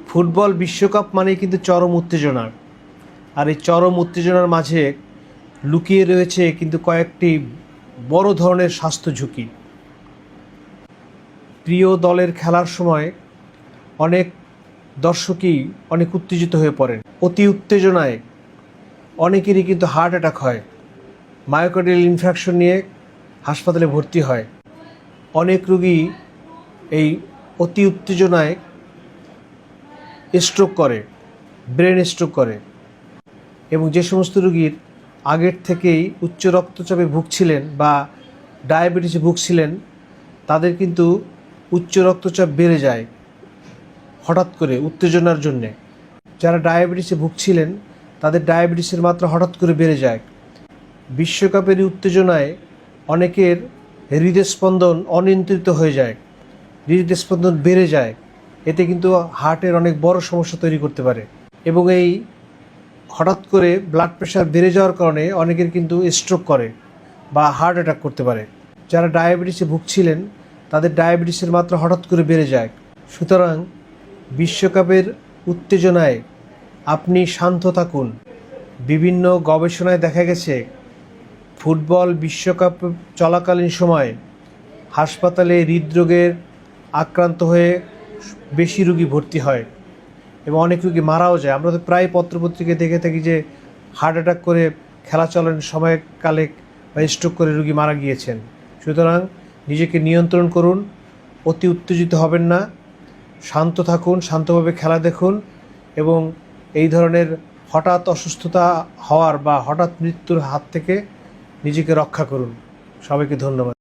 Football বিশ্বকাপ মানেই কিন্তু চরম উত্তেজনা। আর এই চরম উত্তেজনার মাঝে লুকিয়ে রয়েছে কিন্তু কয়েকটি বড় ধরনের স্বাস্থ্য ঝুঁকি। প্রিয় দলের খেলার সময় অনেক দর্শকই অনেক উত্তেজিত হয়ে পড়েন। অতি উত্তেজনায় অনেকেরই কিন্তু হার্ট অ্যাটাক হয়, মায়োকার্ডিয়াল ইনফ্রাকশন নিয়ে হাসপাতালে ভর্তি হয়। অনেক রোগী এই অতি উত্তেজনায় স্ট্রোক করে, ব্রেন স্ট্রোক করে। এবং যে সমস্ত রোগীর আগের থেকেই উচ্চ রক্তচাপে ভুগছিলেন বা ডায়াবেটিসে ভুগছিলেন, তাদের কিন্তু উচ্চ রক্তচাপ বেড়ে যায় হঠাৎ করে উত্তেজনার জন্যে। যারা ডায়াবেটিসে ভুগছিলেন তাদের ডায়াবেটিসের মাত্রা হঠাৎ করে বেড়ে যায়। বিশ্বকাপের উত্তেজনায় অনেকের হৃদস্পন্দন অনিয়ন্ত্রিত হয়ে যায়, হৃদস্পন্দন বেড়ে যায়। এতে কিন্তু হার্টের অনেক বড় সমস্যা তৈরি করতে পারে। এবং এই হঠাৎ করে ব্লাড প্রেশার বেড়ে যাওয়ার কারণে অনেকের কিন্তু স্ট্রোক করে বা হার্ট অ্যাটাক করতে পারে। যারা ডায়াবেটিসে ভুগছিলেন তাদের ডায়াবেটিসের মাত্রা হঠাৎ করে বেড়ে যায়। সুতরাং বিশ্বকাপের উত্তেজনায় আপনি শান্ত থাকুন। বিভিন্ন গবেষণায় দেখা গেছে ফুটবল বিশ্বকাপ চলাকালীন সময় হাসপাতালে হৃদরোগের আক্রান্ত হয়ে বেশি রোগী ভর্তি হয় এবং অনেক রোগী মারাও যায়। আমরা তো প্রায় পত্রপত্রিকায় দেখে থাকি যে হার্ট অ্যাটাক করে খেলা চলার সময়কালে বা স্ট্রোক করে রোগী মারা গিয়েছেন। সুতরাং নিজেকে নিয়ন্ত্রণ করুন, অতি উত্তেজিত হবেন না, শান্ত থাকুন, শান্তভাবে খেলা দেখুন এবং এই ধরনের হঠাৎ অসুস্থতা হওয়ার বা হঠাৎ মৃত্যুর হাত থেকে নিজেকে রক্ষা করুন। সবাইকে ধন্যবাদ।